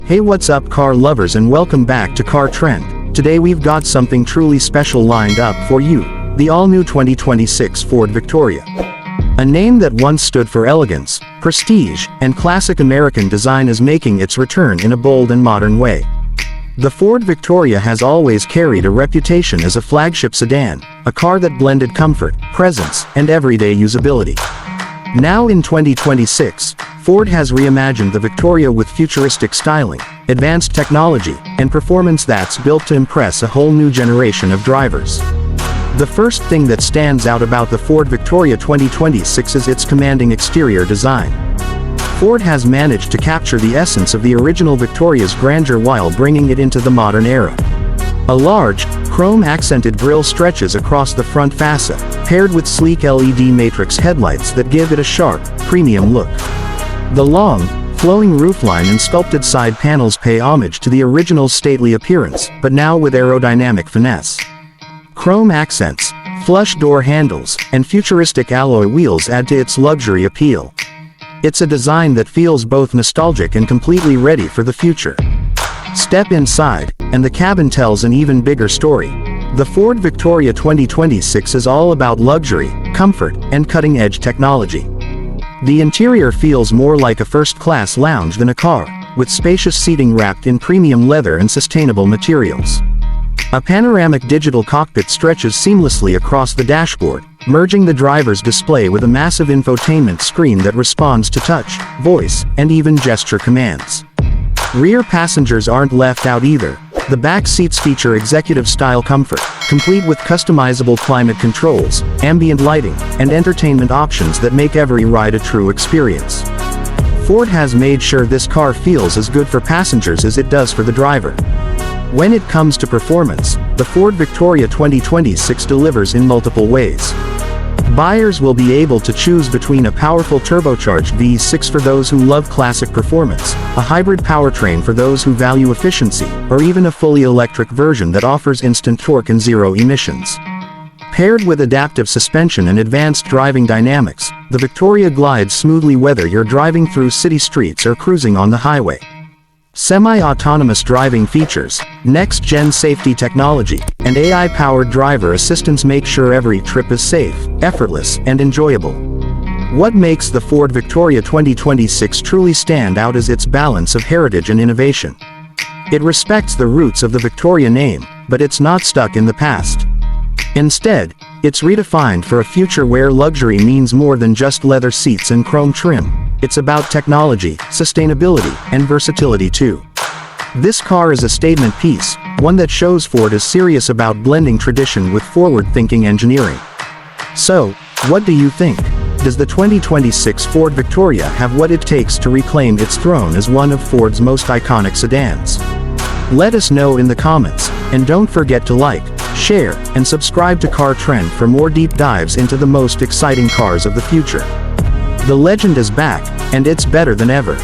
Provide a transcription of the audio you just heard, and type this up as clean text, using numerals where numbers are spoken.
Hey, what's up car lovers, and welcome back to Car Trend. Today we've got something truly special lined up for you, the all-new 2026 Ford Victoria. A name that once stood for elegance, prestige, and classic American design is making its return in a bold and modern way. The Ford Victoria has always carried a reputation as a flagship sedan, a car that blended comfort, presence, and everyday usability. Now in 2026, Ford has reimagined the Victoria with futuristic styling, advanced technology, and performance that's built to impress a whole new generation of drivers. The first thing that stands out about the Ford Victoria 2026 is its commanding exterior design. Ford has managed to capture the essence of the original Victoria's grandeur while bringing it into the modern era. A large, chrome-accented grille stretches across the front fascia, paired with sleek LED matrix headlights that give it a sharp, premium look. The long, flowing roofline and sculpted side panels pay homage to the original's stately appearance, but now with aerodynamic finesse. Chrome accents, flush door handles, and futuristic alloy wheels add to its luxury appeal. It's a design that feels both nostalgic and completely ready for the future. Step inside, and the cabin tells an even bigger story. The Ford Victoria 2026 is all about luxury, comfort, and cutting-edge technology. The interior feels more like a first-class lounge than a car, with spacious seating wrapped in premium leather and sustainable materials. A panoramic digital cockpit stretches seamlessly across the dashboard, merging the driver's display with a massive infotainment screen that responds to touch, voice, and even gesture commands. Rear passengers aren't left out either. The back seats feature executive-style comfort, complete with customizable climate controls, ambient lighting, and entertainment options that make every ride a true experience. Ford has made sure this car feels as good for passengers as it does for the driver. When it comes to performance, the Ford Victoria 2026 delivers in multiple ways. Buyers will be able to choose between a powerful turbocharged V6 for those who love classic performance, a hybrid powertrain for those who value efficiency, or even a fully electric version that offers instant torque and zero emissions. Paired with adaptive suspension and advanced driving dynamics, the Victoria glides smoothly whether you're driving through city streets or cruising on the highway. Semi-autonomous driving features, next-gen safety technology, and AI-powered driver assistance make sure every trip is safe, effortless, and enjoyable. What makes the Ford Victoria 2026 truly stand out is its balance of heritage and innovation. It respects the roots of the Victoria name, but it's not stuck in the past. Instead, it's redefined for a future where luxury means more than just leather seats and chrome trim. It's about technology, sustainability, and versatility too. This car is a statement piece, one that shows Ford is serious about blending tradition with forward-thinking engineering. So, what do you think? Does the 2026 Ford Victoria have what it takes to reclaim its throne as one of Ford's most iconic sedans? Let us know in the comments, and don't forget to like, share, and subscribe to Car Trend for more deep dives into the most exciting cars of the future. The legend is back, and it's better than ever.